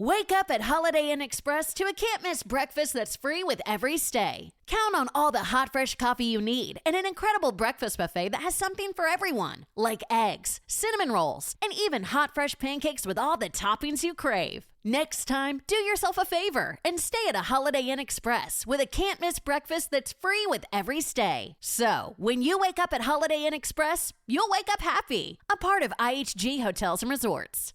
Wake up at Holiday Inn Express to a can't-miss breakfast that's free with every stay. Count on all the hot, fresh coffee you need and an incredible breakfast buffet that has something for everyone, like eggs, cinnamon rolls, and even hot, fresh pancakes with all the toppings you crave. Next time, do yourself a favor and stay at a Holiday Inn Express with a can't-miss breakfast that's free with every stay. So, when you wake up at Holiday Inn Express, you'll wake up happy. A part of IHG Hotels and Resorts.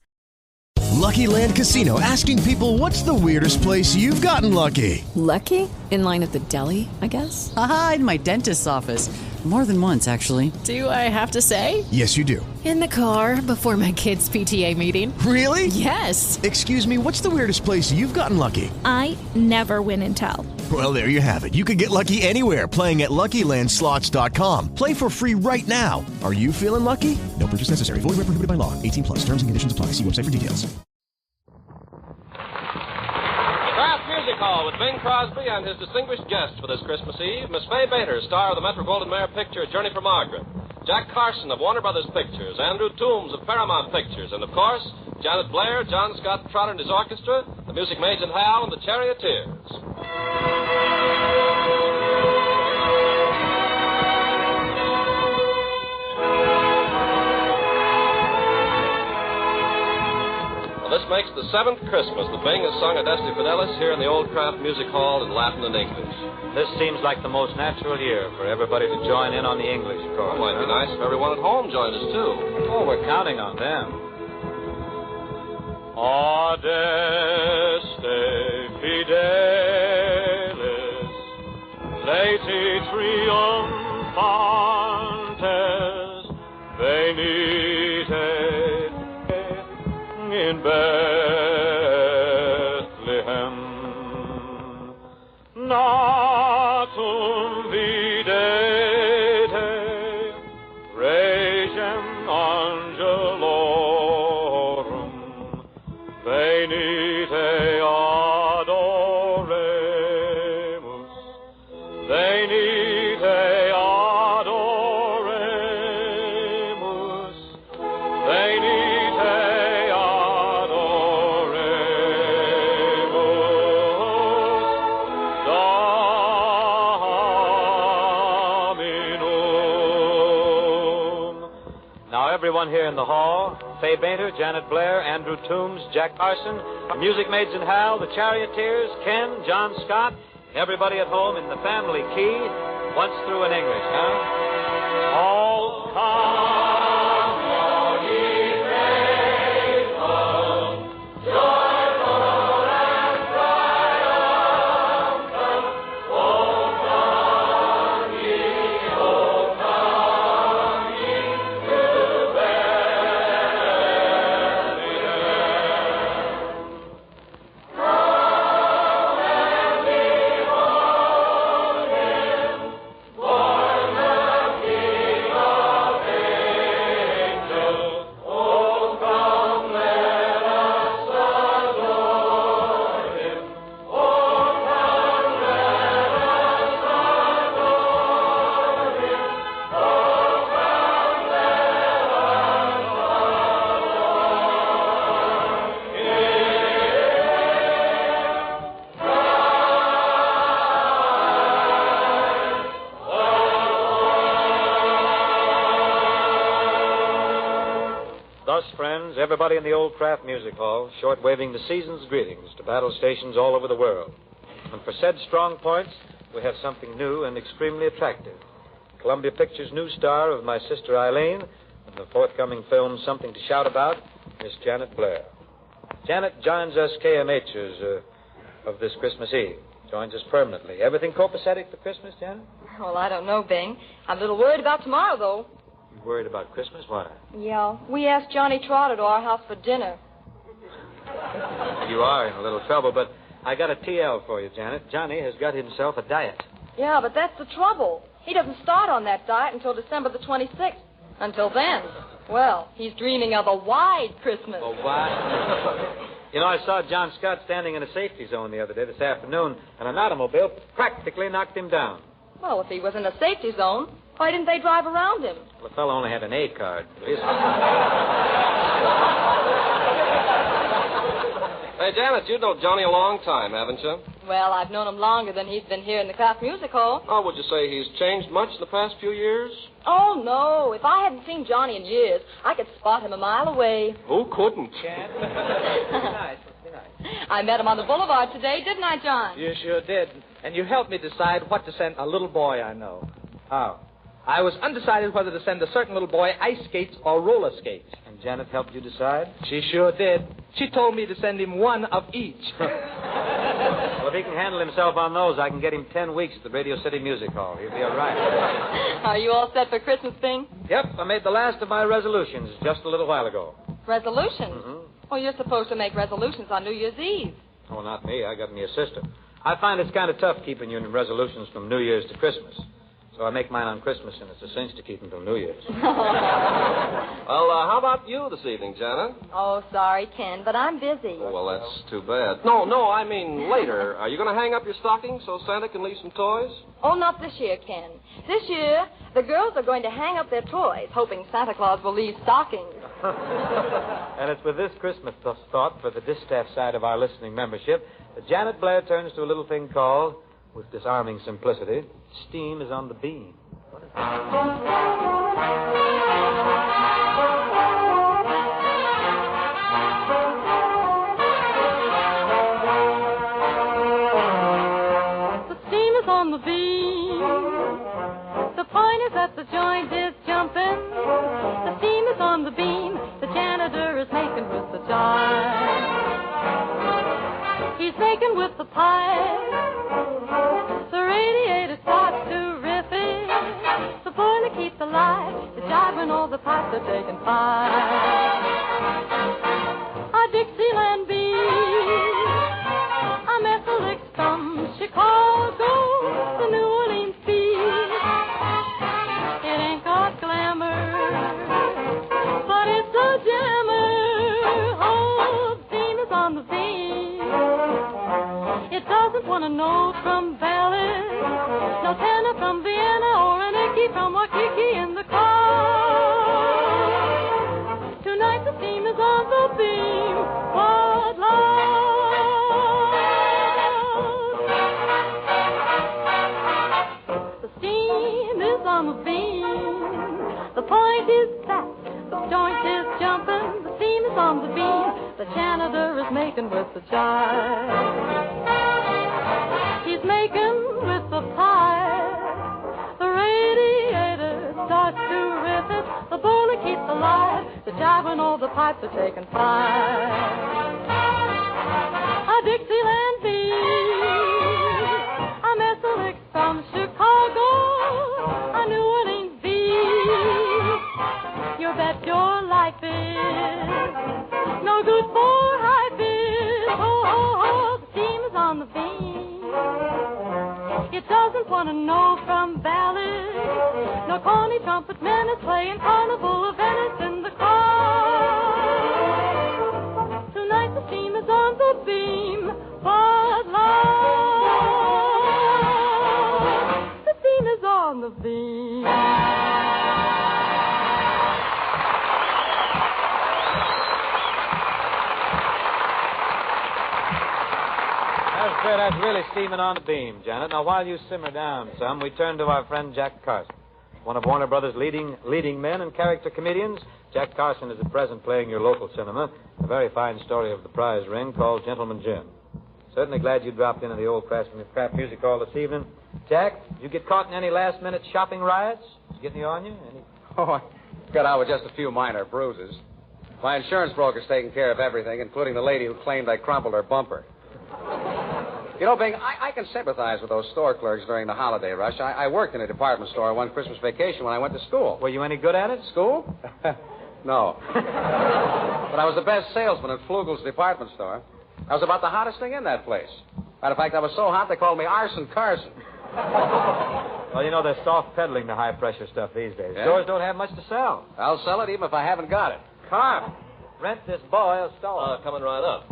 Lucky Land Casino, asking people, what's the weirdest place you've gotten lucky? Lucky? In line at the deli, I guess? Aha, in my dentist's office. More than once, actually. Do I have to say? Yes, you do. In the car before my kids' PTA meeting. Really? Yes. Excuse me, what's the weirdest place you've gotten lucky? I never win and tell. Well, there you have it. You can get lucky anywhere, playing at LuckyLandSlots.com. Play for free right now. Are you feeling lucky? No purchase necessary. Void where prohibited by law. 18 plus. Terms and conditions apply. See website for details. Kraft Music Hall with Bing Crosby and his distinguished guest for this Christmas Eve, Miss Fay Bader, star of the Metro-Goldwyn-Mayer picture Journey for Margaret, Jack Carson of Warner Brothers Pictures, Andrew Toombs of Paramount Pictures, and, of course, Janet Blair, John Scott Trotter and his orchestra, the Music Maids and Hal, and the Charioteers. This makes the seventh Christmas that Bing has sung Adeste Fidelis here in the Old Kraft Music Hall in Latin and English. This seems like the most natural year for everybody to join in on the English chorus. Well, it might be nice if everyone at home joined us, too. Oh, we're counting on them. Adeste Fidelis, leti triumphantes, venite in Bethlehem, natum videte, regem angelorum, venite adoremus, venite adoremus, venite Everyone here in the hall, Fay Bader, Janet Blair, Andrew Toombs, Jack Carson, the Music Maids and Hal, the Charioteers, Ken, John Scott, everybody at home in the family key, once through in English, huh? All come. Thus, friends, everybody in the Old Kraft Music Hall, short-waving the season's greetings to battle stations all over the world. And for said strong points, we have something new and extremely attractive. Columbia Pictures' new star of My Sister Eileen, and the forthcoming film Something to Shout About, Miss Janet Blair. Janet joins us KMHers of this Christmas Eve. Joins us permanently. Everything copacetic for Christmas, Janet? Well, I don't know, Bing. I'm a little worried about tomorrow, though. You worried about Christmas? Why? Yeah, we asked Johnny Trotter to our house for dinner. You are in a little trouble, but I got a TL for you, Janet. Johnny has got himself a diet. Yeah, but that's the trouble. He doesn't start on that diet until December the 26th. Until then, well, he's dreaming of a wide Christmas. A wide? You know, I saw John Scott standing in a safety zone the other day, this afternoon, and an automobile practically knocked him down. Well, if he was in a safety zone, why didn't they drive around him? Well, the fellow only had an A card. Hey, Janet, you've known Johnny a long time, haven't you? Well, I've known him longer than he's been here in the Kraft Music Hall. Oh, would you say he's changed much in the past few years? Oh, no. If I hadn't seen Johnny in years, I could spot him a mile away. Who couldn't? Nice. I met him on the boulevard today, didn't I, John? You sure did. And you helped me decide what to send a little boy I know. How? I was undecided whether to send a certain little boy ice skates or roller skates. And Janet helped you decide? She sure did. She told me to send him one of each. Well, if he can handle himself on those, I can get him 10 weeks at the Radio City Music Hall. He'll be all right. Are you all set for Christmas, Bing? Yep, I made the last of my resolutions just a little while ago. Resolutions? Mm-hmm. Well, you're supposed to make resolutions on New Year's Eve. Oh, not me. I got me assistant. I find it's kind of tough keeping your resolutions from New Year's to Christmas. So I make mine on Christmas, and it's a cinch to keep them till New Year's. Well, how about you this evening, Janet? Oh, sorry, Ken, but I'm busy. Oh, well, that's too bad. No, I mean later. Are you going to hang up your stocking so Santa can leave some toys? Oh, not this year, Ken. This year, the girls are going to hang up their toys, hoping Santa Claus will leave stockings. And it's with this Christmas thought for the distaff side of our listening membership that Janet Blair turns to a little thing called, with disarming simplicity, steam is on the beam. The steam is on the beam. The point is that the joint is jumping. The steam is on the beam. The janitor is making with the jar. He's making with the pipe. The radiator starts to riff it. The boiler keeps alive. The jive when all the pipes are taking fire. A Dixieland beam. A Methodist from Chicago. The New Orleans beam. It ain't got glamour, but it's a jammer. Oh, the steam is on the beam. It doesn't want a note from Ballad, no tenor from Vienna, or an Icky from Waikiki in the car. Tonight the steam is on the beam. What loud! The steam is on the beam. The point is fat, the joint is jumping. The steam is on the beam. The janitor is making with the jar. He's making with the pipe. The radiator starts to rip it. The boiler keeps alive. The jive when all the pipes are taking fire. A Dixieland beam. A Methodist from Chicago. A New Orleans beam. You bet your life is no good for hype is. Oh, the steam is on the beam. It doesn't want to know from Ballad, no corny trumpet men is playing Carnival of Venice in the car. Tonight the steam is on the beam, but loud, the steam is on the beam. That's really steaming on the beam, Janet. Now, while you simmer down some, we turn to our friend Jack Carson. One of Warner Brothers' leading men and character comedians. Jack Carson is at present playing your local cinema. A very fine story of the prize ring called Gentleman Jim. Certainly glad you dropped into the old Kraft Music Hall this evening. Jack, you get caught in any last-minute shopping riots? Did you get any on you? Oh, I got out with just a few minor bruises. My insurance broker's taking care of everything, including the lady who claimed I crumpled her bumper. You know, Bing, I can sympathize with those store clerks during the holiday rush. I worked in a department store one Christmas vacation when I went to school. Were you any good at it? School? No. But I was the best salesman at Flugel's department store. I was about the hottest thing in that place. Matter of fact, I was so hot they called me Arson Carson. Well, you know, they're soft peddling the high-pressure stuff these days. Yeah? Stores don't have much to sell. I'll sell it even if I haven't got it. Carp, rent this boy a stall. Coming right up.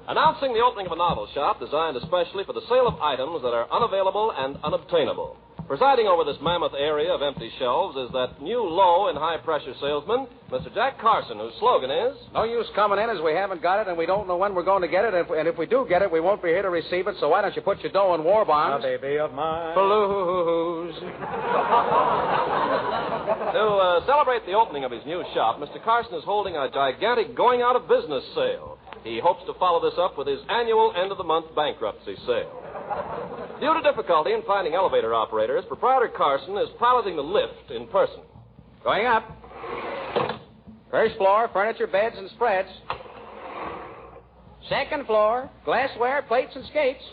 Announcing the opening of a novel shop designed especially for the sale of items that are unavailable and unobtainable. Presiding over this mammoth area of empty shelves is that new low and high-pressure salesman, Mr. Jack Carson, whose slogan is... No use coming in as we haven't got it, and we don't know when we're going to get it, and if we do get it, we won't be here to receive it, so why don't you put your dough in war bonds? A baby of mine. Blues. To celebrate the opening of his new shop, Mr. Carson is holding a gigantic going-out-of-business sale. He hopes to follow this up with his annual end-of-the-month bankruptcy sale. Due to difficulty in finding elevator operators, proprietor Carson is piloting the lift in person. Going up. First floor, furniture, beds, and spreads. Second floor, glassware, plates, and skates.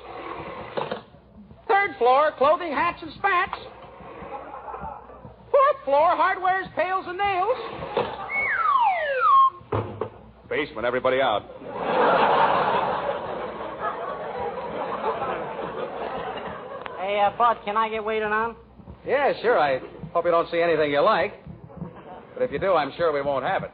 Third floor, clothing, hats, and spats. Fourth floor, hardwares, pails, and nails. Basement, everybody out. Hey, Bud, can I get waited on? Yeah, sure. I hope you don't see anything you like. But if you do, I'm sure we won't have it.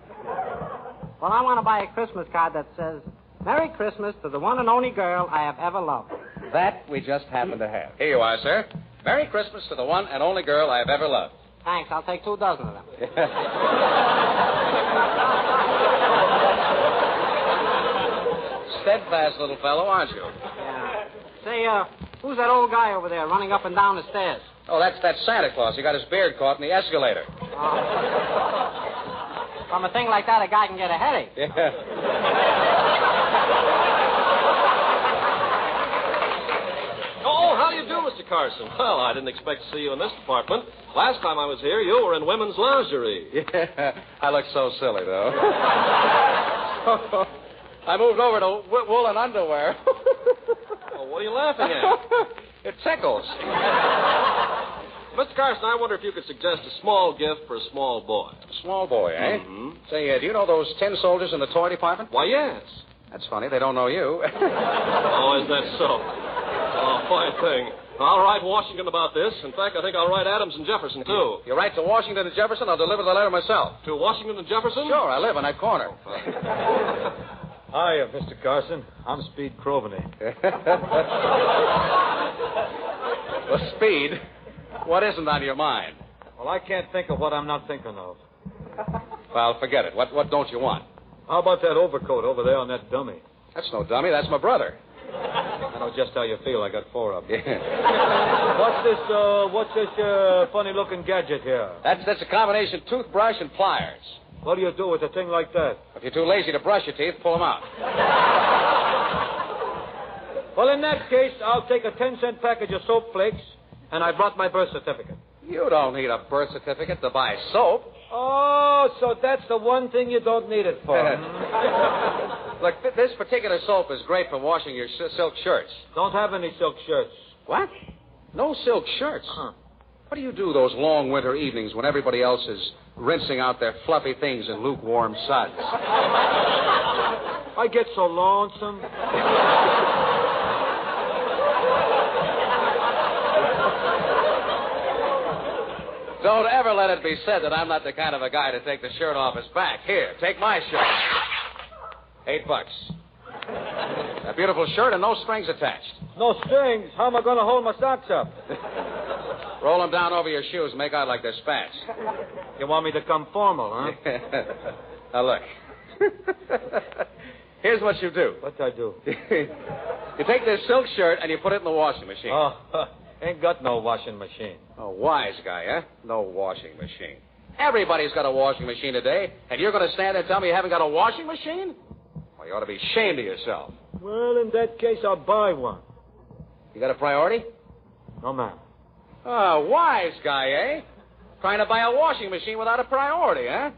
Well, I want to buy a Christmas card that says, Merry Christmas to the one and only girl I have ever loved. That we just happen to have. Here you are, sir. Merry Christmas to the one and only girl I have ever loved. Thanks. I'll take 2 dozen of them. Steadfast little fellow, aren't you? Yeah. Say, who's that old guy over there running up and down the stairs? Oh, that's Santa Claus. He got his beard caught in the escalator. From a thing like that, a guy can get a headache. Yeah. Oh, how do you do, Mr. Carson? Well, I didn't expect to see you in this department. Last time I was here, you were in women's lingerie. Yeah, I look so silly, though. I moved over to woolen underwear. Oh, what are you laughing at? It tickles. Mr. Carson, I wonder if you could suggest a small gift for a small boy. Small boy, eh? Mm-hmm. Say, do you know those tin soldiers in the toy department? Why, yes. That's funny. They don't know you. Oh, is that so? Oh, fine thing. I'll write Washington about this. In fact, I think I'll write Adams and Jefferson, too. You write to Washington and Jefferson, I'll deliver the letter myself. To Washington and Jefferson? Sure, I live on that corner. Hiya, Mr. Carson. I'm Speed Croveney. Well, Speed, what isn't on your mind? Well, I can't think of what I'm not thinking of. Well, forget it. What don't you want? How about that overcoat over there on that dummy? That's no dummy. That's my brother. I know just how you feel. I got 4 of them. Yeah. What's this funny-looking gadget here? That's a combination toothbrush and pliers. What do you do with a thing like that? If you're too lazy to brush your teeth, pull them out. Well, in that case, I'll take a 10-cent package of soap flakes, and I brought my birth certificate. You don't need a birth certificate to buy soap. Oh, so that's the one thing you don't need it for. Look, this particular soap is great for washing your silk shirts. Don't have any silk shirts. What? No silk shirts? Huh. What do you do those long winter evenings when everybody else is rinsing out their fluffy things in lukewarm suds? I get so lonesome. Don't ever let it be said that I'm not the kind of a guy to take the shirt off his back. Here, take my shirt. $8. A beautiful shirt and no strings attached. No strings? How am I going to hold my socks up? Roll them down over your shoes and make out like they're spats. You want me to come formal, huh? Now, look. Here's what you do. What I do? You take this silk shirt and you put it in the washing machine. Oh, ain't got no washing machine. Oh, wise guy, huh? No washing machine. Everybody's got a washing machine today, and you're going to stand there and tell me you haven't got a washing machine? Well, you ought to be ashamed of yourself. Well, in that case, I'll buy one. You got a priority? No, ma'am. Oh, wise guy, eh? Trying to buy a washing machine without a priority, huh?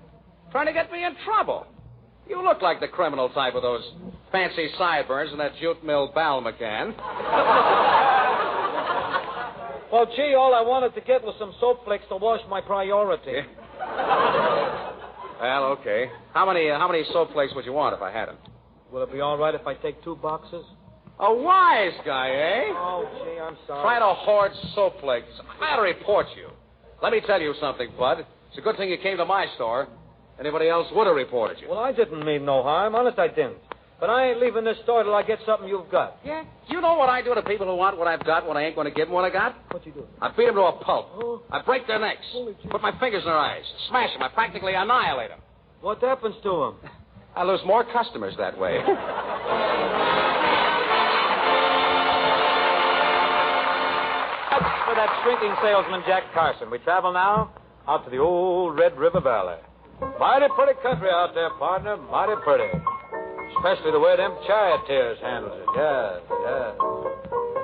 Trying to get me in trouble. You look like the criminal type with those fancy sideburns and that jute mill bowel McCann. Well, gee, all I wanted to get was some soap flakes to wash my priority. Well, okay. How many soap flakes would you want if I had them? Will it be all right if I take 2 boxes? A wise guy, eh? Oh, gee, I'm sorry. Trying to hoard soap flakes. I ought to report you. Let me tell you something, Bud. It's a good thing you came to my store. Anybody else would have reported you. Well, I didn't mean no harm. Honest, I didn't. But I ain't leaving this store till I get something you've got. Yeah? You know what I do to people who want what I've got when I ain't going to give them what I got? What you do? I beat them to a pulp. I break their necks. Put my fingers in their eyes. Smash them. I practically annihilate them. What happens to them? I lose more customers that way. For that shrinking salesman, Jack Carson. We travel now out to the old Red River Valley. Mighty pretty country out there, partner. Mighty pretty. Especially the way them charioteers handles it. Yes, yes.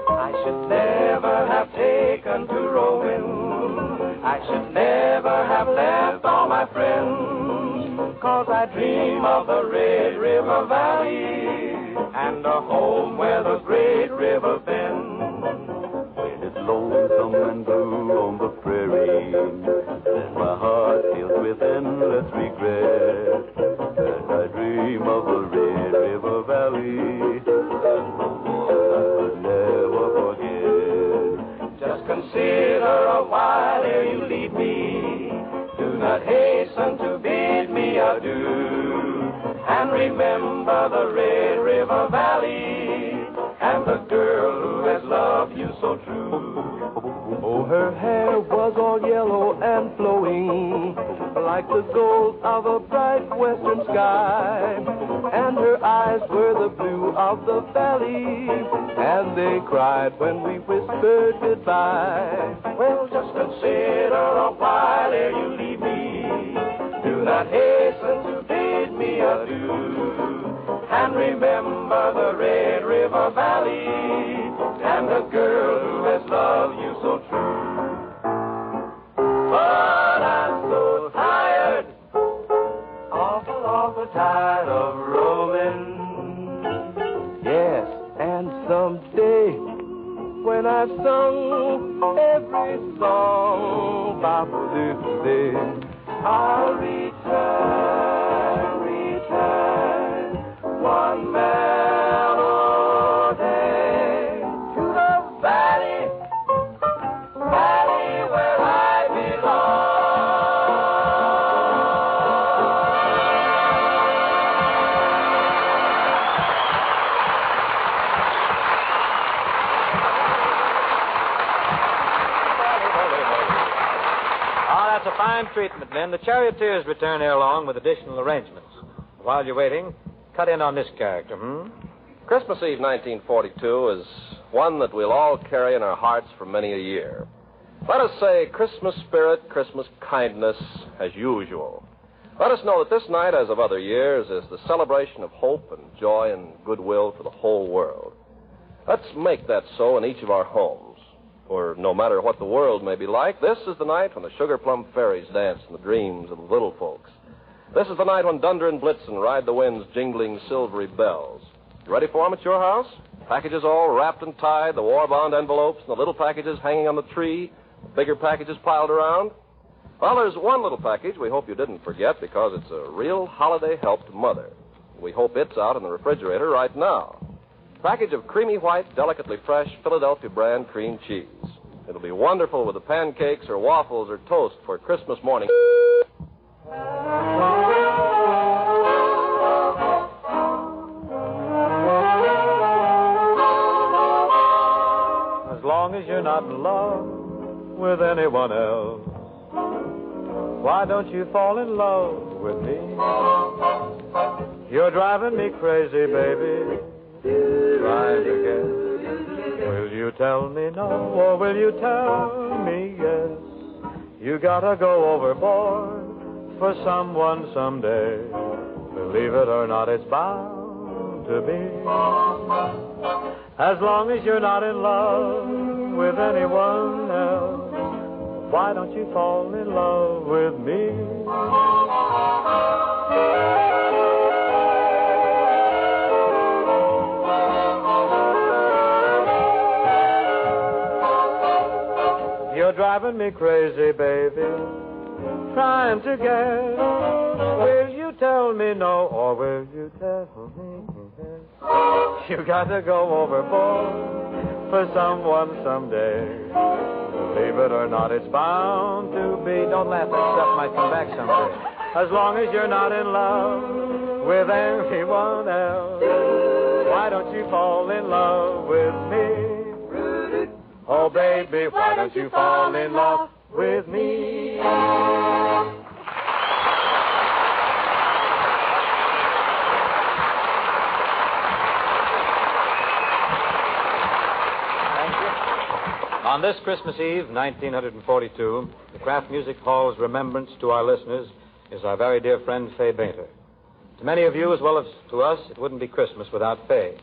I should never have taken to rowing. I should never have left all my friends. 'Cause I dream of the Red River Valley and a home where the great river bends. When it's lonesome and blue on the prairie, then my heart fills with endless regret. And I dream of the Red River Valley I could never forget. Just consider a while ere you leave me. Do not hasten to bid me adieu. And remember the Red River Valley and the girl who has loved you so true. Oh, her hair was all yellow and flowing, like the gold of a bright western sky. And her eyes were the blue of the valley, and they cried when we whispered goodbye. Well, just consider a while ere you leave me. Do not hasten to bid me adieu. And remember the Red River Valley and the girl who has loved you so true. But I'm so tired, awful tired of roaming. Yes, and someday when I've sung every song, I'll return one melody to the valley where I belong. Oh, that's a fine treatment, men. The charioteers return ere long with additional arrangements. While you're waiting, cut in on this character, Christmas Eve 1942 is one that we'll all carry in our hearts for many a year. Let us say Christmas spirit, Christmas kindness as usual. Let us know that this night, as of other years, is the celebration of hope and joy and goodwill for the whole world. Let's make that so in each of our homes. For no matter what the world may be like, this is the night when the sugar plum fairies dance in the dreams of the little folks. This is the night when Dunder and Blitzen ride the wind's jingling silvery bells. You ready for them at your house? Packages all wrapped and tied, the war bond envelopes, and the little packages hanging on the tree, the bigger packages piled around. Well, there's one little package we hope you didn't forget because it's a real holiday help to Mother. We hope it's out in the refrigerator right now. A package of creamy white, delicately fresh Philadelphia brand cream cheese. It'll be wonderful with the pancakes or waffles or toast for Christmas morning. As long as you're not in love with anyone else, why don't you fall in love with me? You're driving me crazy, baby. Trying to guess. Will you tell me no, or will you tell me yes? You gotta go overboard for someone someday. Believe it or not, it's bound to be. As long as you're not in love with anyone else, why don't you fall in love with me? You're driving me crazy, baby, trying to guess. Will you tell me no, or will you tell me yes? You got to go overboard for someone someday. Believe it or not, it's bound to be. Don't laugh, that stuff might come back someday. As long as you're not in love with anyone else, why don't you fall in love with me? Oh, baby, why don't you fall in love with me? On this Christmas Eve, 1942, the Kraft Music Hall's remembrance to our listeners is our very dear friend, Fay Bainter. To many of you, as well as to us, it wouldn't be Christmas without Fay.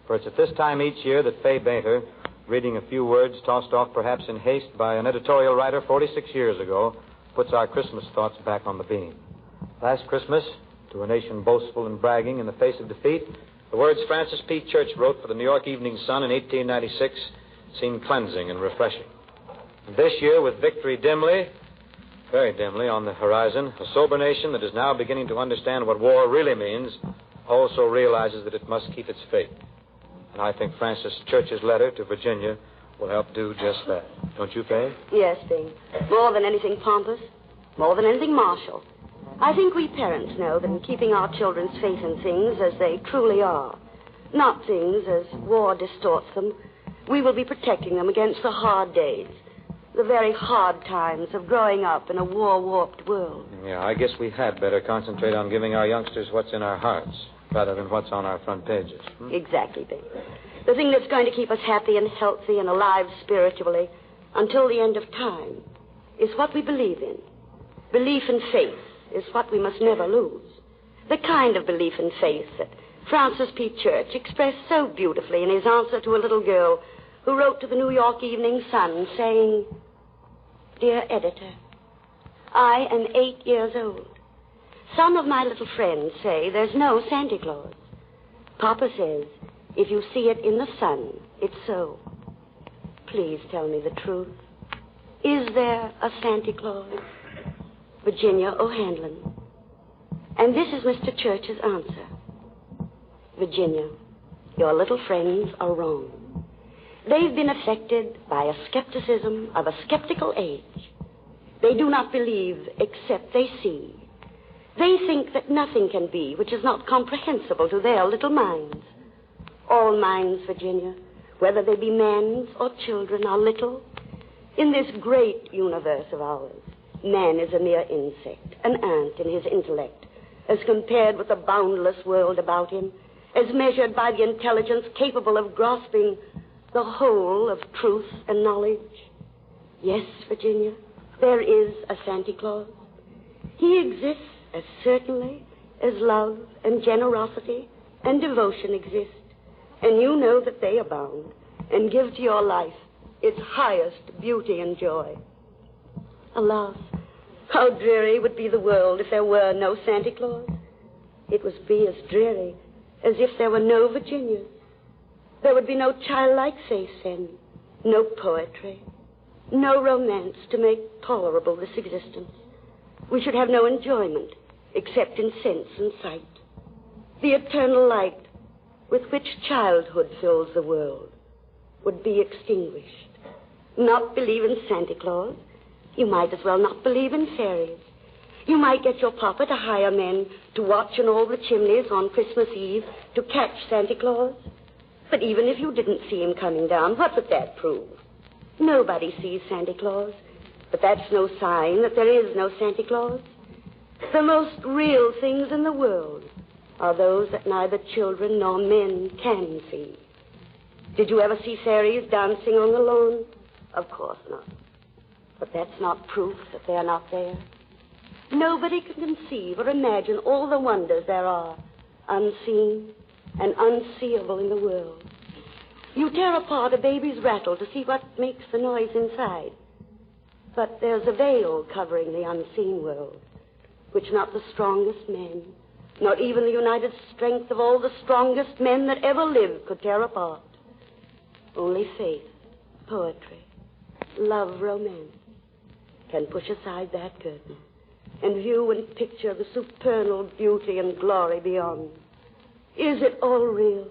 For it's at this time each year that Fay Bainter, reading a few words tossed off perhaps in haste by an editorial writer 46 years ago, puts our Christmas thoughts back on the beam. Last Christmas, to a nation boastful and bragging in the face of defeat, the words Francis P. Church wrote for the New York Evening Sun in 1896 seemed cleansing and refreshing. And this year, with victory dimly, very dimly, on the horizon, a sober nation that is now beginning to understand what war really means also realizes that it must keep its faith. And I think Francis Church's letter to Virginia will help do just that. Don't you, Fay? Yes, Bing. More than anything pompous, more than anything martial. I think we parents know that in keeping our children's faith in things as they truly are, not things as war distorts them, we will be protecting them against the hard days, the very hard times of growing up in a war-warped world. Yeah, I guess we had better concentrate on giving our youngsters what's in our hearts rather than what's on our front pages. Exactly, Bing. The thing that's going to keep us happy and healthy and alive spiritually until the end of time is what we believe in. Belief and faith is what we must never lose. The kind of belief and faith that Francis P. Church expressed so beautifully in his answer to a little girl who wrote to the New York Evening Sun saying, "Dear editor, I am 8 years old. Some of my little friends say there's no Santa Claus. Papa says, if you see it in the sun, it's so. Please tell me the truth. Is there a Santa Claus? Virginia O'Hanlon." And this is Mr. Church's answer. Virginia, your little friends are wrong. They've been affected by a skepticism of a skeptical age. They do not believe except they see. They think that nothing can be which is not comprehensible to their little minds. All minds, Virginia, whether they be men's or children, are little. In this great universe of ours, man is a mere insect, an ant in his intellect, as compared with the boundless world about him, as measured by the intelligence capable of grasping the whole of truth and knowledge. Yes, Virginia, there is a Santa Claus. He exists as certainly as love and generosity and devotion exist. And you know that they abound and give to your life its highest beauty and joy. Alas, how dreary would be the world if there were no Santa Claus. It would be as dreary as if there were no Virginias. There would be no childlike faith then, no poetry, no romance to make tolerable this existence. We should have no enjoyment except in sense and sight. The eternal light with which childhood fills the world would be extinguished. Not believe in Santa Claus? You might as well not believe in fairies. You might get your papa to hire men to watch in all the chimneys on Christmas Eve to catch Santa Claus. But even if you didn't see him coming down, what would that prove? Nobody sees Santa Claus, but that's no sign that there is no Santa Claus. The most real things in the world are those that neither children nor men can see. Did you ever see fairies dancing on the lawn? Of course not. But that's not proof that they're not there. Nobody can conceive or imagine all the wonders there are, unseen and unseeable in the world. You tear apart a baby's rattle to see what makes the noise inside. But there's a veil covering the unseen world, which not the strongest men, not even the united strength of all the strongest men that ever lived could tear apart. Only faith, poetry, love, romance can push aside that curtain and view and picture the supernal beauty and glory beyond. Is it all real?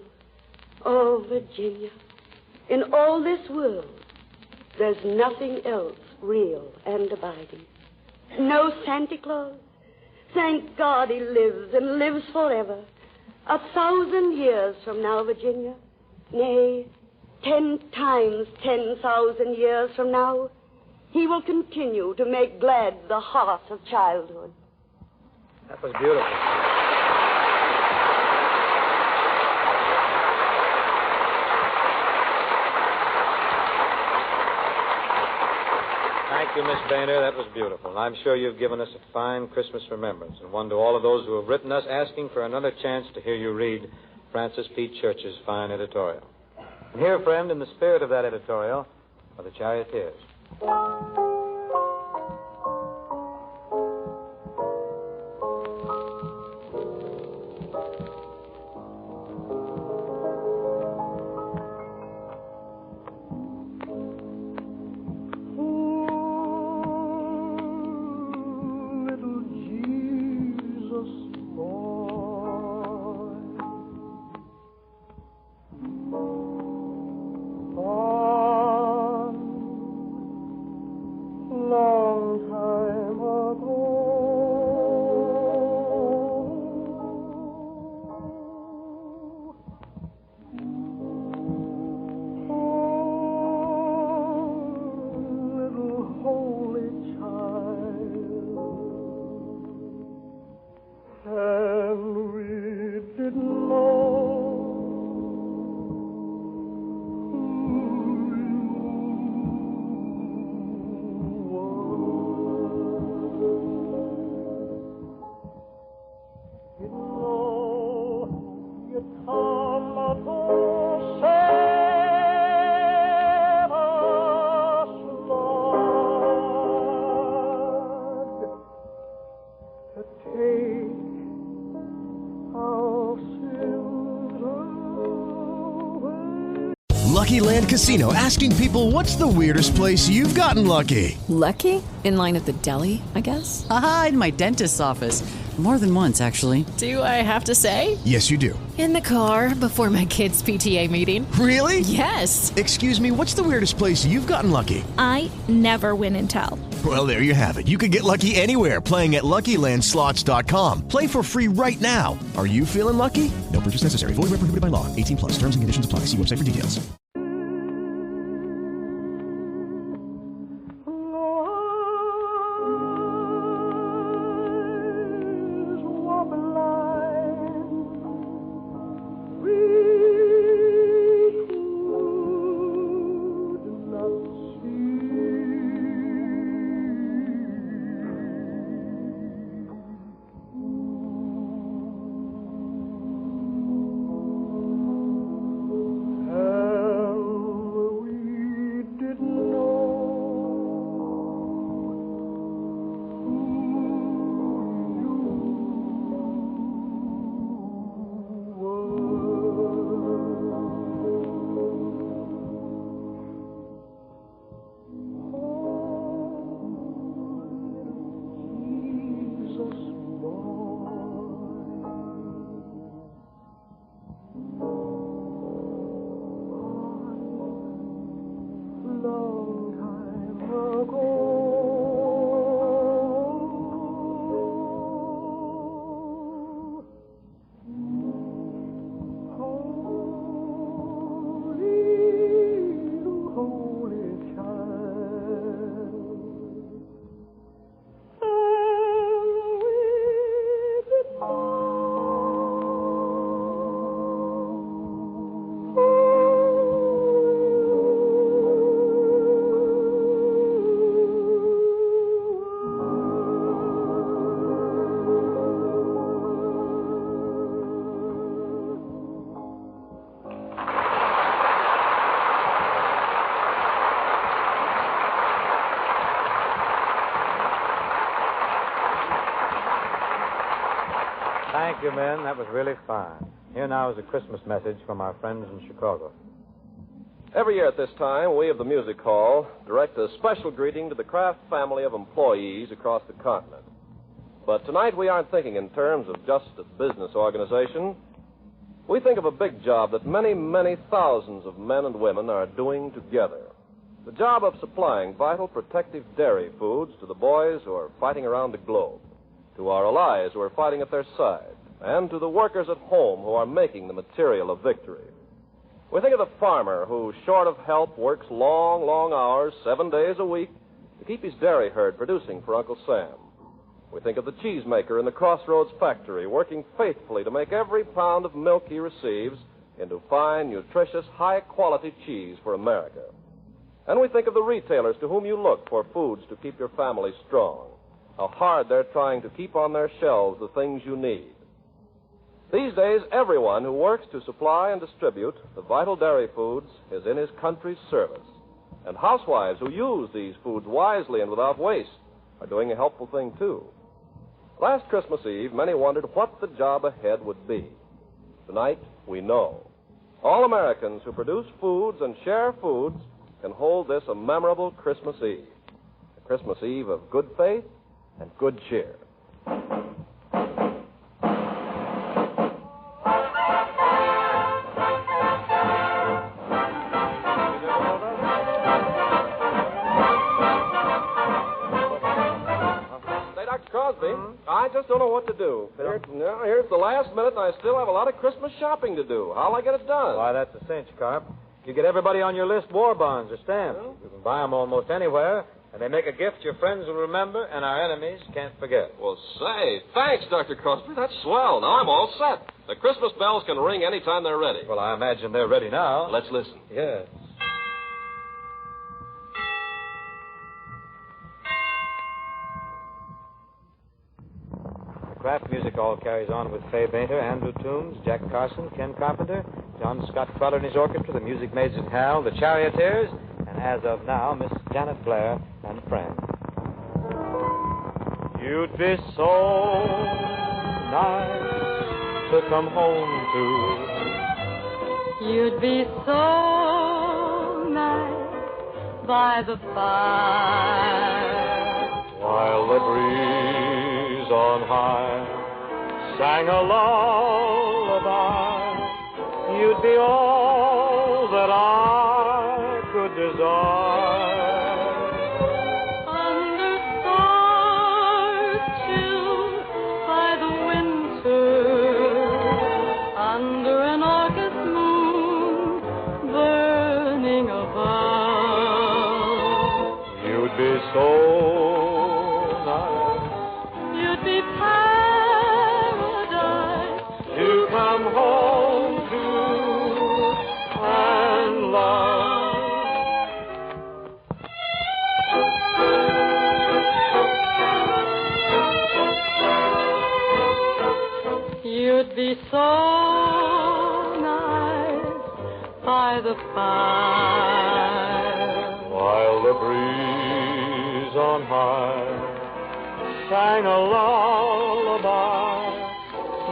Oh, Virginia, in all this world, there's nothing else real and abiding. No Santa Claus. Thank God he lives and lives forever. 1,000 years from now, Virginia, nay, 10 times 10,000 years from now, he will continue to make glad the heart of childhood. That was beautiful. Thank you, Miss Boehner. That was beautiful. I'm sure you've given us a fine Christmas remembrance, and one to all of those who have written us asking for another chance to hear you read Francis P. Church's fine editorial. And here, friend, in the spirit of that editorial, are the Charioteers. Lucky Land Casino, asking people, what's the weirdest place you've gotten lucky? Lucky? In line at the deli, I guess? Aha, in my dentist's office. More than once, actually. Do I have to say? Yes, you do. In the car before my kids' PTA meeting. Really? Yes. Excuse me, what's the weirdest place you've gotten lucky? I never win and tell. Well, there you have it. You can get lucky anywhere, playing at LuckyLandSlots.com. Play for free right now. Are you feeling lucky? No purchase necessary. Void where prohibited by law. 18 plus. Terms and conditions apply. See website for details. Thank you, men. That was really fine. Here now is a Christmas message from our friends in Chicago. Every year at this time, we of the Music Hall direct a special greeting to the Kraft family of employees across the continent. But tonight we aren't thinking in terms of just a business organization. We think of a big job that many, many thousands of men and women are doing together. The job of supplying vital protective dairy foods to the boys who are fighting around the globe, to our allies who are fighting at their side, and to the workers at home who are making the material of victory. We think of the farmer who, short of help, works long, long hours, 7 days a week, to keep his dairy herd producing for Uncle Sam. We think of the cheesemaker in the Crossroads factory, working faithfully to make every pound of milk he receives into fine, nutritious, high-quality cheese for America. And we think of the retailers to whom you look for foods to keep your family strong, how hard they're trying to keep on their shelves the things you need. These days, everyone who works to supply and distribute the vital dairy foods is in his country's service. And housewives who use these foods wisely and without waste are doing a helpful thing, too. Last Christmas Eve, many wondered what the job ahead would be. Tonight, we know. All Americans who produce foods and share foods can hold this a memorable Christmas Eve. A Christmas Eve of good faith and good cheer. I just don't know what to do. Here's the last minute, and I still have a lot of Christmas shopping to do. How'll I get it done? Why, that's a cinch, Carp. You get everybody on your list war bonds or stamps. Well, you can buy them almost anywhere, and they make a gift your friends will remember and our enemies can't forget. Well, say, thanks, Dr. Crosby. That's swell. Now I'm all set. The Christmas bells can ring anytime they're ready. Well, I imagine they're ready now. Let's listen. Yes. Kraft Music Hall carries on with Fay Bainter, Andrew Toombs, Jack Carson, Ken Carpenter, John Scott Cruller and his orchestra, the Music Maids and Hal, the Charioteers, and as of now, Miss Janet Blair and friends. You'd be so nice to come home to. You'd be so nice by the fire. While the breeze on high sang a lullaby, you'd be all that I could desire. Under stars chill by the winter, under an August moon burning above, you'd be so nice. You'd be paradise to come home to and love. You'd be so nice by the fire. While the breeze on high sang a lullaby,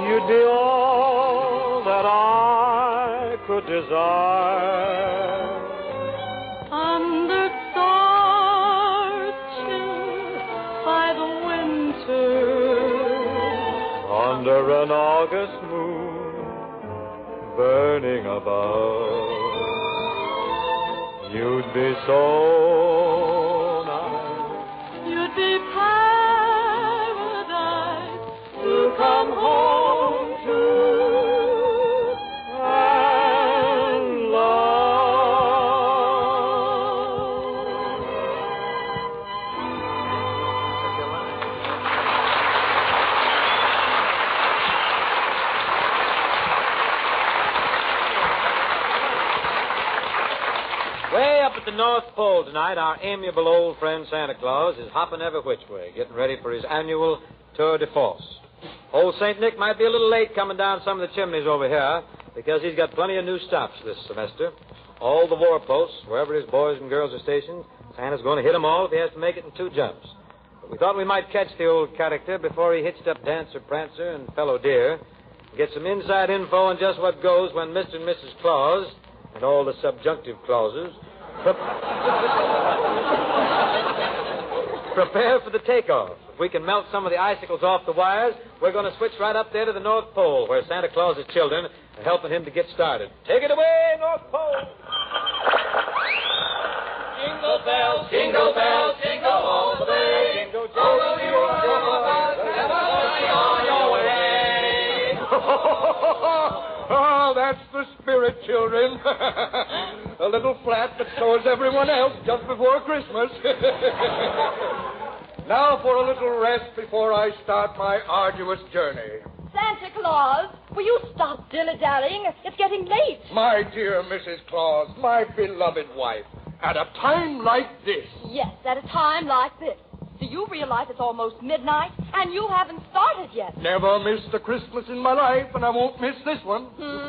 you'd be all that I could desire. Under stars chill by the winter, under an August moon burning above, you'd be so nice. You'd be paradise to come home to and Way up at the North Pole tonight, our amiable old friend Santa Claus is hopping every which way, getting ready for his annual tour de force. Old St. Nick might be a little late coming down some of the chimneys over here because he's got plenty of new stops this semester. All the war posts, wherever his boys and girls are stationed, Santa's going to hit them all if he has to make it in 2 jumps. But we thought we might catch the old character before he hitched up Dancer, Prancer, and Fellow Deer, and get some inside info on just what goes when Mr. and Mrs. Claus and all the subjunctive clauses prepare for the takeoff. If we can melt some of the icicles off the wires, we're going to switch right up there to the North Pole, where Santa Claus's children are helping him to get started. Take it away, North Pole! Jingle bells, jingle bells, jingle all the way. Jingle, jingle, jingle, jingle bells, everybody on your way. children. A little flat, but so is everyone else just before Christmas. Now for a little rest before I start my arduous journey. Santa Claus, will you stop dilly-dallying? It's getting late. My dear Mrs. Claus, my beloved wife, at a time like this. Yes, at a time like this. Do you realize it's almost midnight, and you haven't started yet? Never missed a Christmas in my life, and I won't miss this one.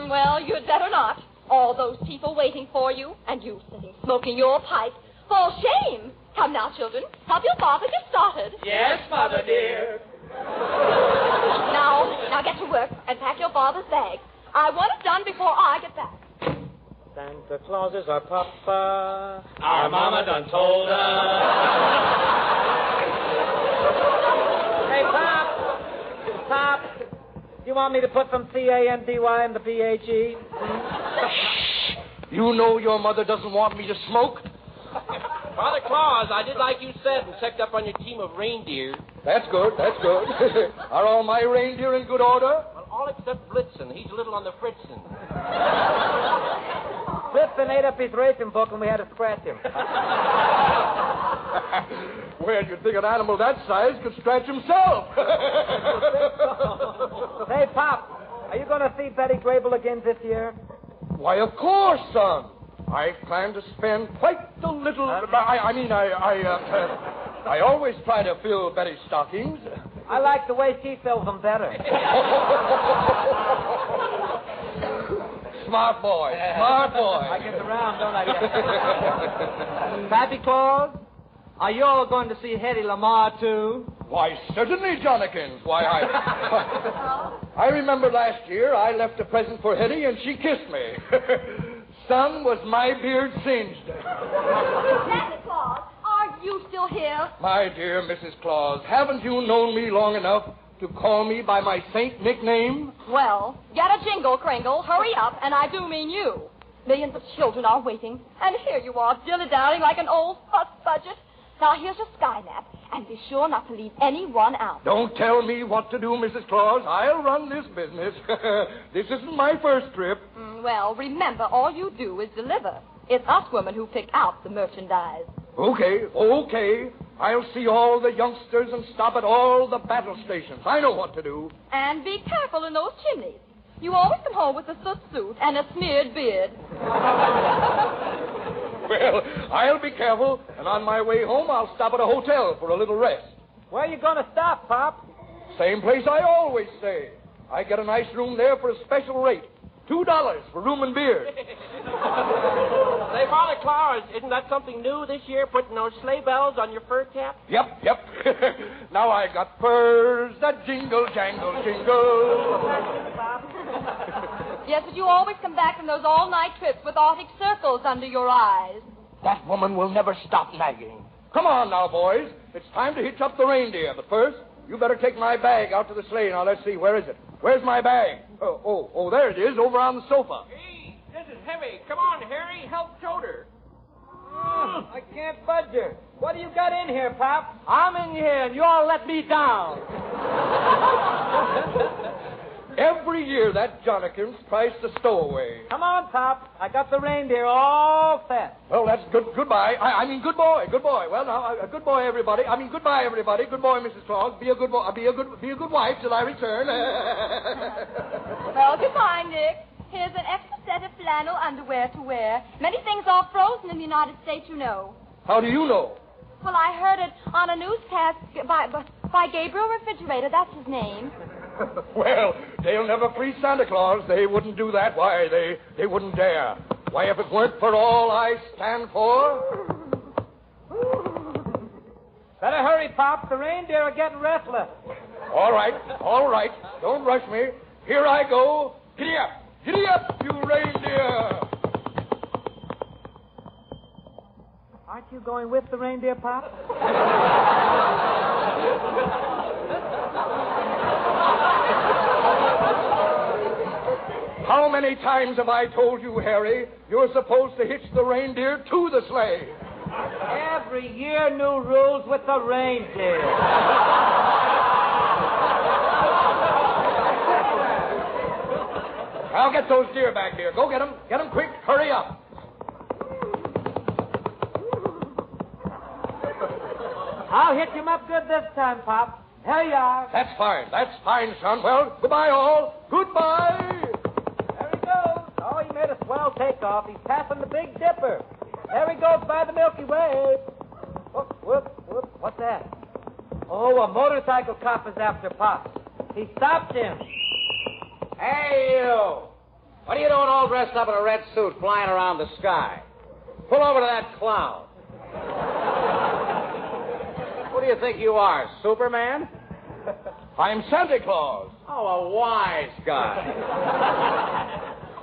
Well, you'd better not. All those people waiting for you, and you sitting smoking your pipe. For shame! Come now, children. Help your father get started. Yes, Mother dear. Now get to work and pack your father's bag. I want it done before I get back. Santa Claus is our papa. Our mama done told us. Hey, Pop, you want me to put some C-A-N-D-Y in the B-A-G? Shh! You know your mother doesn't want me to smoke. Father Claus, I did like you said and checked up on your team of reindeer. That's good. Are all my reindeer in good order? Well, all except Blitzen. He's a little on the fritzen. Blitzen ate up his racing book and we had to scratch him. Well, you'd think an animal that size could scratch himself. Hey, Pop, are you going to see Betty Grable again this year? Why, of course, son. I plan to spend quite a little... I always try to fill Betty's stockings. I like the way she fills them better. Smart boy. I get around, don't I? Santa Claus, are you all going to see Hedy Lamarr, too? Why, certainly, Johnnikins. Why, I remember last year I left a present for Hetty and she kissed me. Son, was my beard singed. Santa Claus, are you still here? My dear Mrs. Claus, haven't you known me long enough to call me by my saint nickname? Well, get a jingle, Kringle. Hurry up, and I do mean you. Millions of children are waiting, and here you are dilly-dallying like an old fuss budget. Now, here's your sky map, and be sure not to leave anyone out. Don't tell me what to do, Mrs. Claus. I'll run this business. This isn't my first trip. Well, remember, all you do is deliver. It's us women who pick out the merchandise. Okay. I'll see all the youngsters and stop at all the battle stations. I know what to do. And be careful in those chimneys. You always come home with a soot suit and a smeared beard. Well, I'll be careful, and on my way home, I'll stop at a hotel for a little rest. Where are you going to stop, Pop? Same place I always stay. I get a nice room there for a special rate. $2 for room and beer. Say, Father Claus, isn't that something new this year, putting those sleigh bells on your fur cap? Yep. Now I got furs that jingle, jangle, jingle. Yes, but you always come back from those all-night trips with Arctic circles under your eyes. That woman will never stop nagging. Come on now, boys. It's time to hitch up the reindeer. But first, you better take my bag out to the sleigh. Now, let's see. Where is it? Where's my bag? Oh, there it is, over on the sofa. Hey, this is heavy. Come on, Harry, help shoulder. I can't budge her. What do you got in here, Pop? I'm in here, and you all let me down. Every year that Johnnikins tries to stow away. Come on, Pop. I got the reindeer all set. Well, that's good. Goodbye. I mean, good boy. Well, now, good boy, everybody. Goodbye, everybody. Good boy, Mrs. Claus. Be a good boy. Be a good wife till I return. Well, goodbye, Nick. Here's an extra set of flannel underwear to wear. Many things are frozen in the United States, you know. How do you know? Well, I heard it on a newscast by Gabriel Refrigerator. That's his name. Well, they'll never free Santa Claus. They wouldn't do that. Why, they wouldn't dare. Why, if it weren't for all I stand for... Better hurry, Pop. The reindeer are getting restless. All right. Don't rush me. Here I go. Giddy up, you reindeer. Aren't you going with the reindeer, Pop? How many times have I told you, Harry, you're supposed to hitch the reindeer to the sleigh? Every year, new rules with the reindeer. I'll get those deer back here. Go get them. Get them quick. Hurry up. I'll hit him up good this time, Pop. Here you are. That's fine, son. Well, goodbye, all. Goodbye. There he goes. Oh, he made a swell takeoff. He's passing the Big Dipper. There he goes by the Milky Way. Whoop, whoop, whoop. What's that? Oh, a motorcycle cop is after Pop. He stopped him. Hey, you! What are you doing all dressed up in a red suit flying around the sky? Pull over to that cloud. Who do you think you are, Superman? I'm Santa Claus. Oh, a wise guy.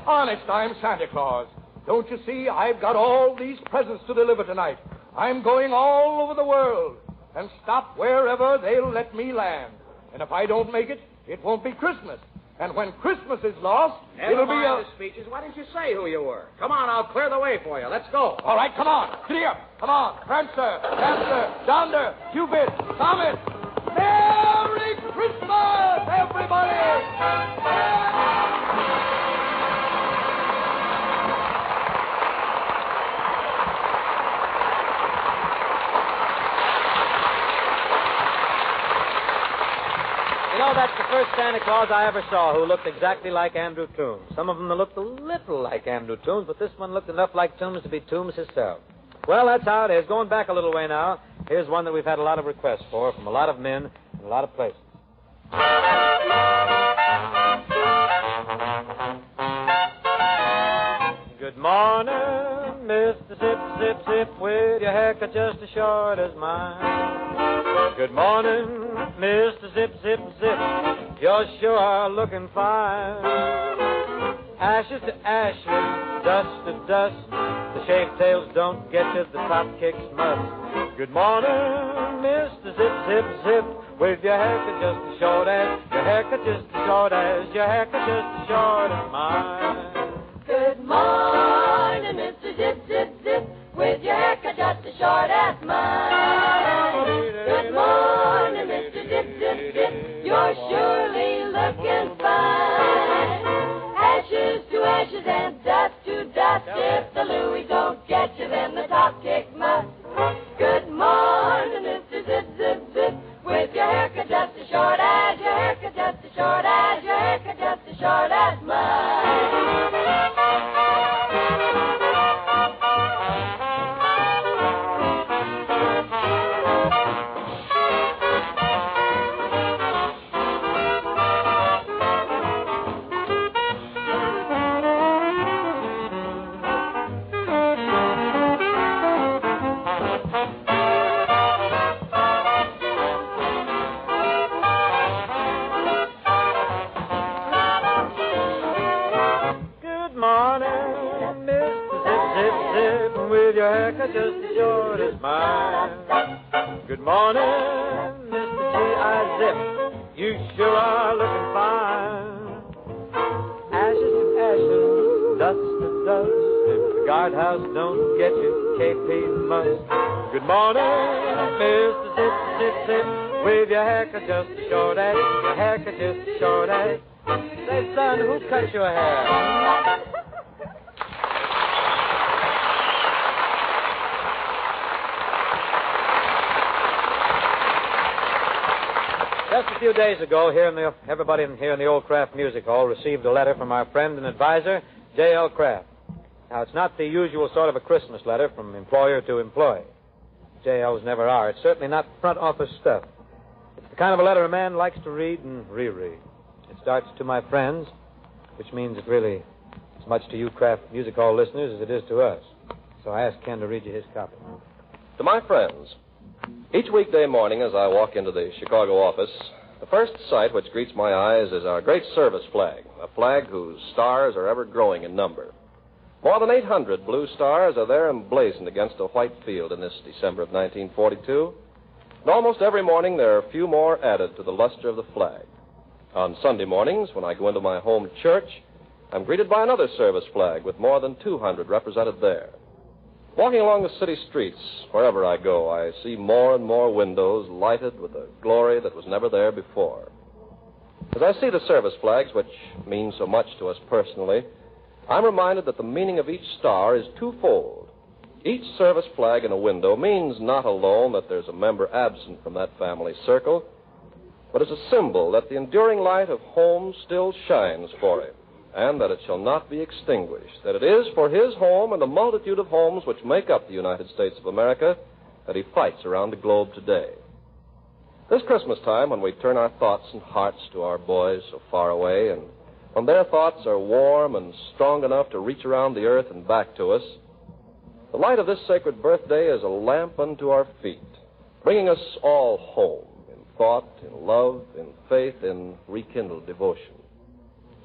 Honest, I'm Santa Claus. Don't you see, I've got all these presents to deliver tonight. I'm going all over the world and stop wherever they'll let me land. And if I don't make it, it won't be Christmas. And when Christmas is lost, it'll be the speeches. Why didn't you say who you were? Come on, I'll clear the way for you. Let's go. All right, come on. Giddy up. Come on. Prancer, Dancer, Donder, Cupid, Comet. Merry Christmas, everybody! You know, that's the first Santa Claus I ever saw who looked exactly like Andrew Toombs. Some of them looked a little like Andrew Toombs, but this one looked enough like Toombs to be Toombs himself. Well, that's how it is. Going back a little way now, here's one that we've had a lot of requests for from a lot of men in a lot of places. Good morning, Mr. Zip, Zip, Zip, with your haircut just as short as mine. Good morning, Mr. Zip, Zip, Zip, you sure are looking fine. Ashes to ashes, dust to dust, the shaved tails don't get you, the top kicks must. Good morning, Mr. Zip, Zip, Zip, with your haircut just as short as, your haircut just as short as, your haircut just as short as mine. Good morning, Mr. Zip, Zip, Zip, with your haircut just as short as mine. Good morning, Mr. Zip, Zip, Zip, you're surely looking fine. Ashes to ashes and dust to dust, if the Louis don't get you, then the top kick must. Good morning, Mr. Zip, Zip, Zip, with your haircut just as short as, your haircut just as short as, your haircut just as short as mine. Just as short as mine. Good morning, Mr. G.I. Zip. You sure are looking fine. Ashes to ashes, dust to dust. If the guardhouse don't get you, KP must. Good morning, Mr. Zip, Zip, Zip, with your haircut just as short as, your haircut just as short as. Say, son, who cut your hair? Just a few days ago, everybody here in the Old Kraft Music Hall received a letter from our friend and advisor, J.L. Kraft. Now, it's not the usual sort of a Christmas letter from employer to employee. J.L.'s never are. It's certainly not front office stuff. It's the kind of a letter a man likes to read and reread. It starts, "To my friends," which means it really as much to you Kraft Music Hall listeners as it is to us. So I asked Ken to read you his copy. To my friends, each weekday morning as I walk into the Chicago office, the first sight which greets my eyes is our great service flag, a flag whose stars are ever growing in number. More than 800 blue stars are there emblazoned against a white field in this December of 1942. And almost every morning there are a few more added to the luster of the flag. On Sunday mornings, when I go into my home church, I'm greeted by another service flag with more than 200 represented there. Walking along the city streets, wherever I go, I see more and more windows lighted with a glory that was never there before. As I see the service flags, which mean so much to us personally, I'm reminded that the meaning of each star is twofold. Each service flag in a window means not alone that there's a member absent from that family circle, but is a symbol that the enduring light of home still shines for him, and that it shall not be extinguished, that it is for his home and the multitude of homes which make up the United States of America that he fights around the globe today. This Christmas time, when we turn our thoughts and hearts to our boys so far away, and when their thoughts are warm and strong enough to reach around the earth and back to us, the light of this sacred birthday is a lamp unto our feet, bringing us all home in thought, in love, in faith, in rekindled devotion.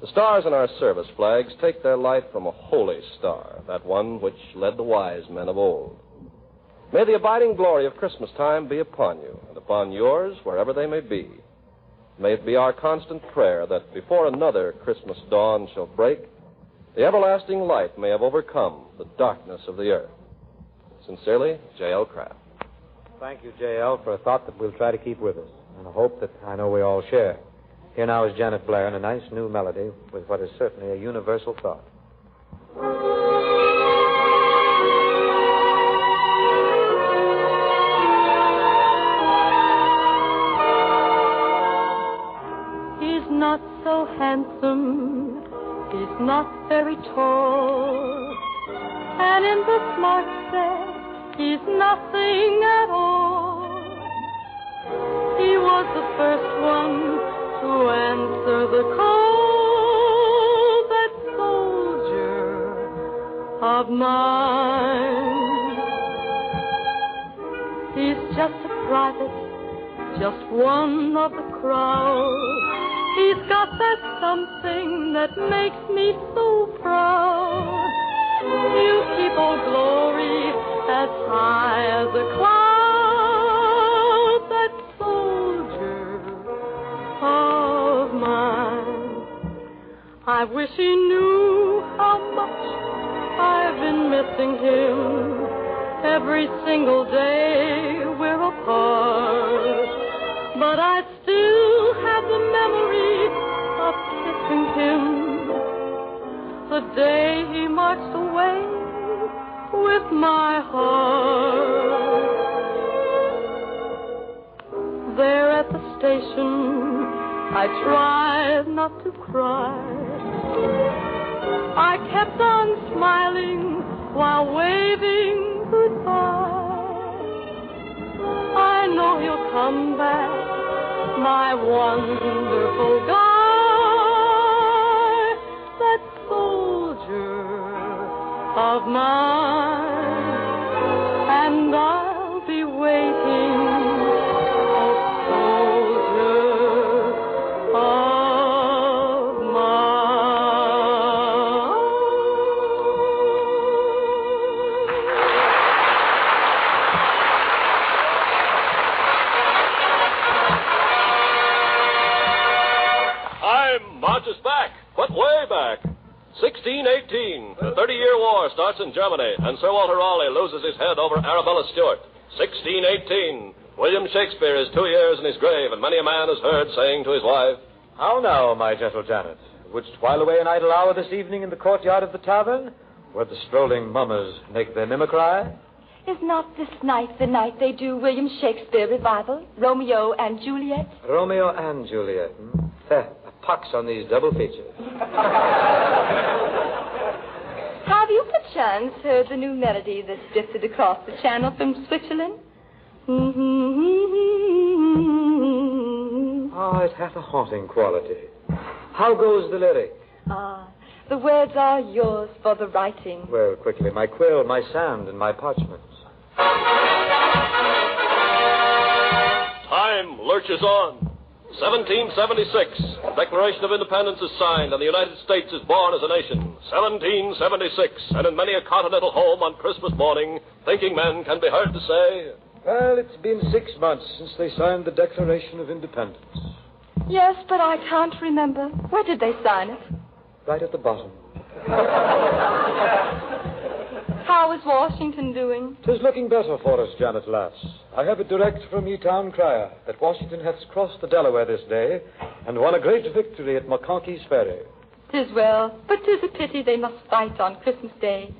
The stars in our service flags take their light from a holy star, that one which led the wise men of old. May the abiding glory of Christmas time be upon you and upon yours wherever they may be. May it be our constant prayer that before another Christmas dawn shall break, the everlasting light may have overcome the darkness of the earth. Sincerely, J.L. Kraft. Thank you, J.L., for a thought that we'll try to keep with us, and a hope that I know we all share. Here now is Janet Blair in a nice new melody with what is certainly a universal thought. He's not so handsome, he's not very tall, and in the smart set, he's nothing at all. He was the first one to answer the call, that soldier of mine. He's just a private, just one of the crowd. He's got that something that makes me so proud. You keep Old Glory as high as a cloud, that soldier of mine. I wish he knew how much I've been missing him. Every single day we're apart, but I still have the memory of kissing him the day he marched away with my heart. There at the station, I tried not to cry. I kept on smiling while waving goodbye. I know he'll come back, my wonderful guy, that soldier of mine, and I'll be waiting, oh, soldier of mine. March is back, but way back. 1618, the 30-year war starts in Germany, and Sir Walter Raleigh loses his head over Arabella Stuart. 1618, William Shakespeare is 2 years in his grave, and many a man has heard saying to his wife, "How now, my gentle Janet? Wouldst while away an idle hour this evening in the courtyard of the tavern, where the strolling mummers make their mimicry?" Is not this night the night they do William Shakespeare revival, Romeo and Juliet? Romeo and Juliet. Pox on these double features. Have you perchance heard the new melody that's drifted across the channel from Switzerland? Ah, it hath a haunting quality. How goes the lyric? The words are yours for the writing. Well, quickly, my quill, my sand, and my parchments. Time lurches on. 1776, the Declaration of Independence is signed, and the United States is born as a nation. 1776, and in many a continental home on Christmas morning, thinking men can be heard to say, "Well, it's been 6 months since they signed the Declaration of Independence." Yes, but I can't remember. Where did they sign it? Right at the bottom. How is Washington doing? 'Tis looking better for us, Janet Lass. I have it direct from E-Town Crier that Washington hath crossed the Delaware this day and won a great victory at McConkey's Ferry. 'Tis well, but 'tis a pity they must fight on Christmas Day.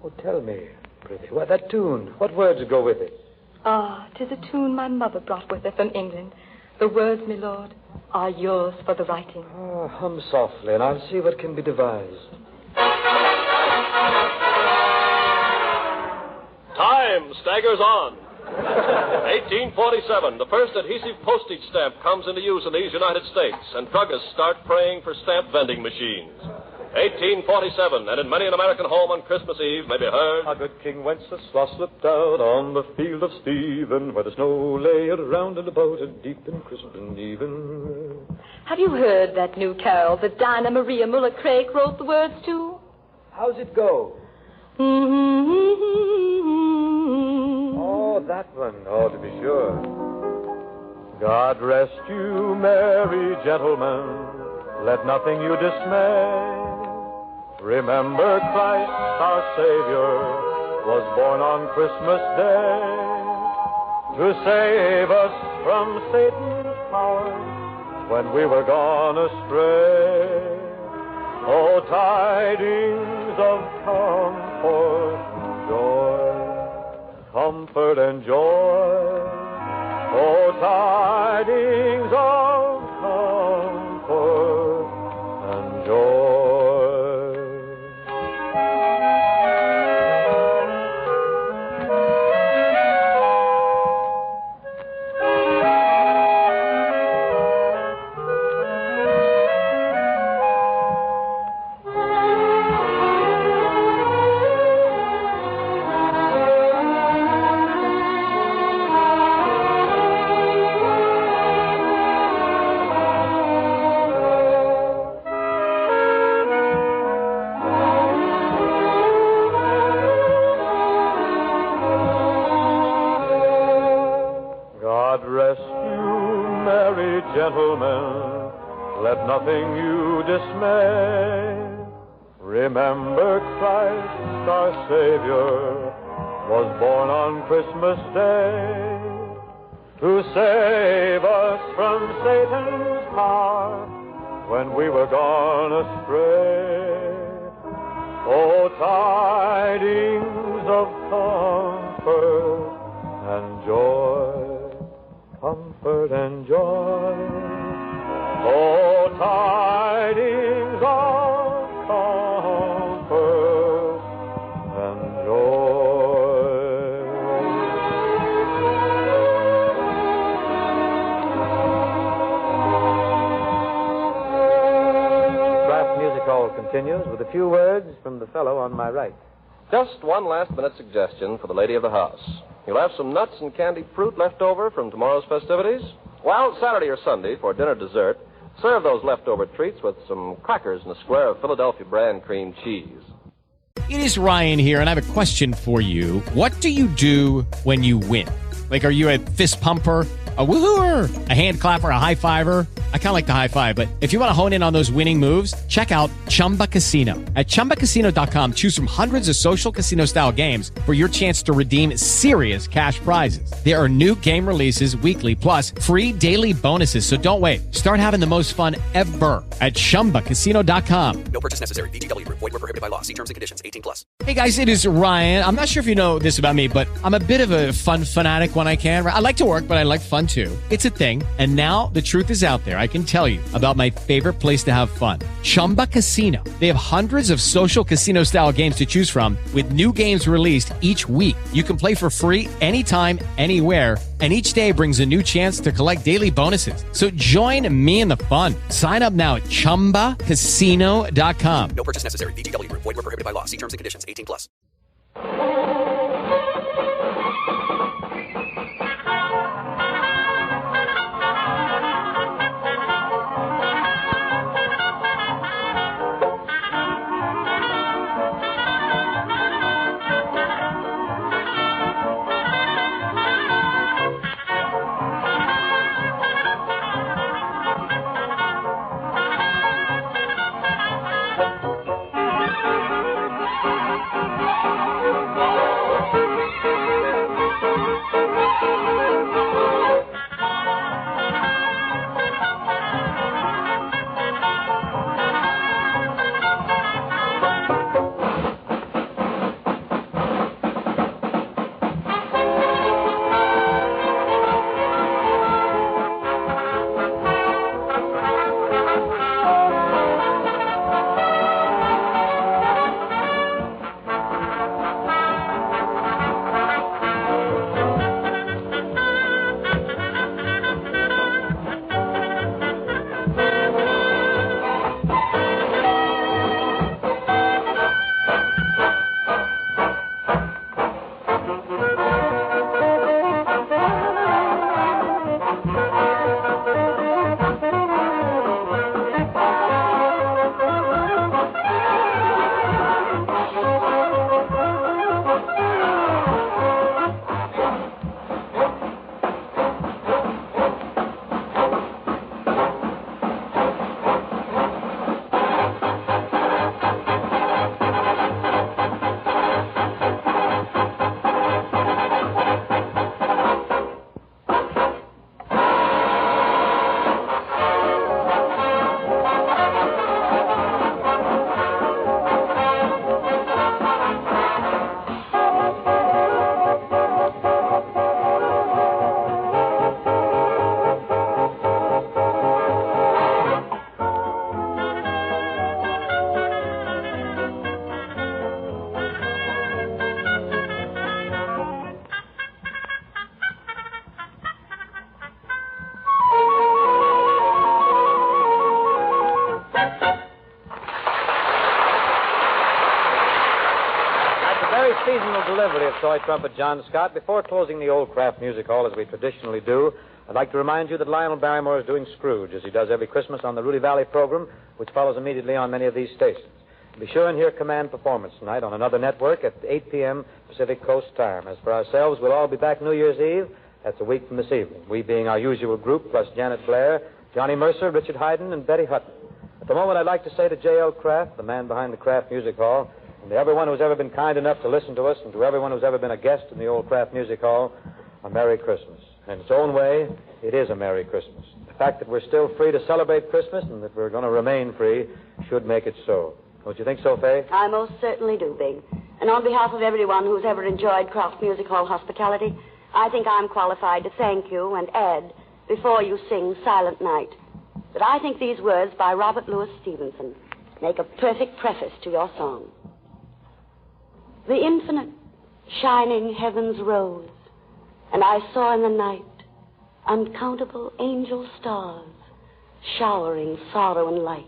Oh, tell me, prithee, what that tune? What words go with it? Ah, 'tis a tune my mother brought with her from England. The words, my lord, are yours for the writing. Ah, hum softly, and I'll see what can be devised. Time staggers on. 1847, the first adhesive postage stamp comes into use in these United States, and druggists start praying for stamp vending machines. 1847, and in many an American home on Christmas Eve may be heard... A good King Wenceslas slipped out on the field of Stephen, where the snow lay around and about it, deep and crisp and even. Have you heard that new carol that Dinah Maria Muller Craig wrote the words to? How's it go? Oh, that one. Oh, to be sure. God rest you, merry gentlemen. Let nothing you dismay. Remember Christ, our Savior, was born on Christmas Day to save us from Satan's power when we were gone astray. Oh, tidings of comfort and joy. Oh, tidings of comfort and joy. Gentlemen, let nothing you dismay. Remember Christ, our Savior, was born on Christmas Day to save us from Satan's power when we were gone astray. Oh, tidings of comfort and joy. Comfort and joy, oh, tidings of comfort and joy. Craft Music Hall continues with a few words from the fellow on my right. Just one last-minute suggestion for the lady of the house. You'll have some nuts and candied fruit left over from tomorrow's festivities? Well, Saturday or Sunday, for dinner dessert, serve those leftover treats with some crackers and a square of Philadelphia brand cream cheese. It is Ryan here, and I have a question for you. What do you do when you win? Like, are you a fist pumper, a woo-hooer, a hand clapper, a high-fiver? I kind of like the high-five, but if you want to hone in on those winning moves, check out Chumba Casino. At ChumbaCasino.com, choose from hundreds of social casino-style games for your chance to redeem serious cash prizes. There are new game releases weekly, plus free daily bonuses, so don't wait. Start having the most fun ever at ChumbaCasino.com. No purchase necessary. VGW. Void where prohibited by law. See terms and conditions. 18+. Hey, guys, it is Ryan. I'm not sure if you know this about me, but I'm a bit of a fun fanatic when I can. I like to work, but I like fun, too. It's a thing. And now the truth is out there. I can tell you about my favorite place to have fun. Chumba Casino. They have hundreds of social casino-style games to choose from with new games released each week. You can play for free anytime, anywhere, and each day brings a new chance to collect daily bonuses. So join me in the fun. Sign up now at ChumbaCasino.com. No purchase necessary. VGW. Void where prohibited by law. See terms and conditions. 18+. very seasonal delivery of toy trumpet John Scott. Before closing the Old Craft Music Hall, as we traditionally do, I'd like to remind you that Lionel Barrymore is doing Scrooge, as he does every Christmas on the Rudy Valley program, which follows immediately on many of these stations. Be sure and hear Command Performance tonight on another network at 8 p.m. Pacific Coast time. As for ourselves, we'll all be back New Year's Eve. That's a week from this evening. We being our usual group, plus Janet Blair, Johnny Mercer, Richard Hayden, and Betty Hutton. At the moment, I'd like to say to J.L. Kraft, the man behind the Kraft Music Hall, and to everyone who's ever been kind enough to listen to us, and to everyone who's ever been a guest in the Old Kraft Music Hall, a Merry Christmas. In its own way, it is a Merry Christmas. The fact that we're still free to celebrate Christmas and that we're going to remain free should make it so. Don't you think so, Faye? I most certainly do, Big. And on behalf of everyone who's ever enjoyed Kraft Music Hall hospitality, I think I'm qualified to thank you and add, before you sing Silent Night, that I think these words by Robert Louis Stevenson make a perfect preface to your song. The infinite, shining heavens rose, and I saw in the night uncountable angel stars showering sorrow and light.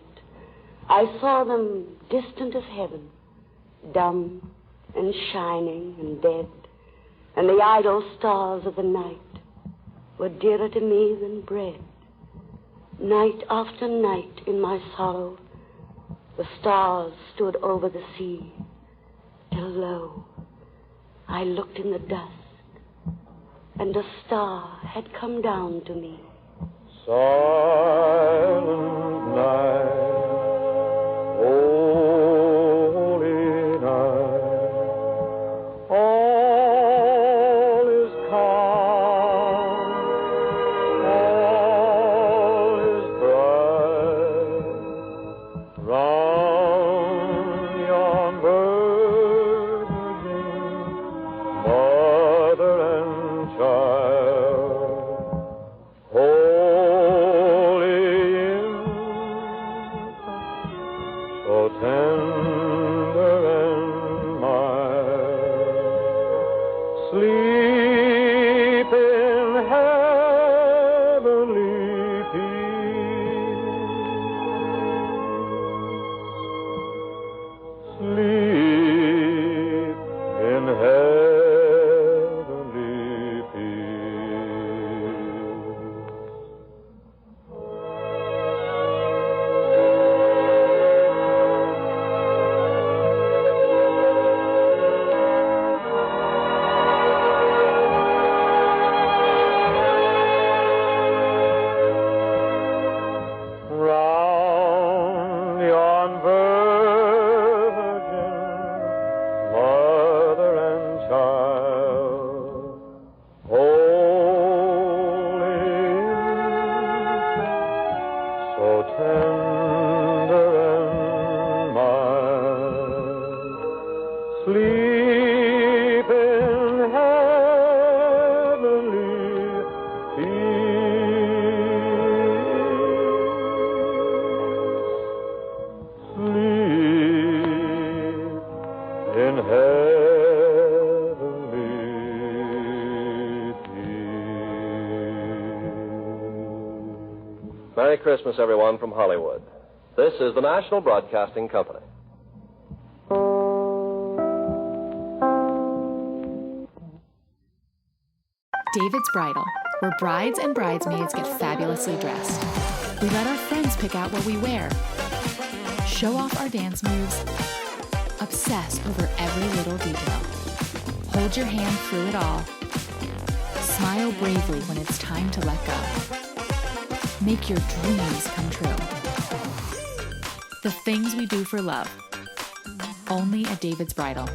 I saw them distant as heaven, dumb and shining and dead, and the idle stars of the night were dearer to me than bread. Night after night in my sorrow, the stars stood over the sea, till lo, I looked in the dusk, and a star had come down to me. Silent night, holy night, all is calm, all is bright, round yon virgin, mother and child, holy infant, so tender and mild, sleep in heavenly peace, sleep in heavenly peace. Round yon virgin, mother and child, holy infant, so tender and mild, sleep in heavenly peace, sleep in heavenly peace. Merry Christmas, everyone, from Hollywood. This is the National Broadcasting Company. David's Bridal, where brides and bridesmaids get fabulously dressed. We let our friends pick out what we wear, show off our dance moves, obsess over every little detail, hold your hand through it all, smile bravely when it's time to let go. Make your dreams come true. The things we do for love, only at David's Bridal.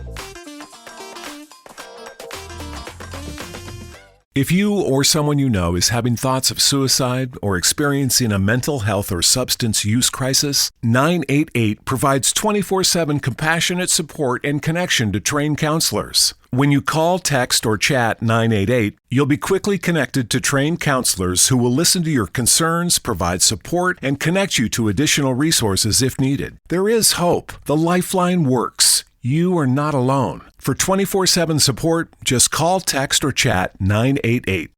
If you or someone you know is having thoughts of suicide or experiencing a mental health or substance use crisis, 988 provides 24/7 compassionate support and connection to trained counselors. When you call, text, or chat 988, you'll be quickly connected to trained counselors who will listen to your concerns, provide support, and connect you to additional resources if needed. There is hope. The Lifeline works. You are not alone. For 24/7 support, just call, text, or chat 988.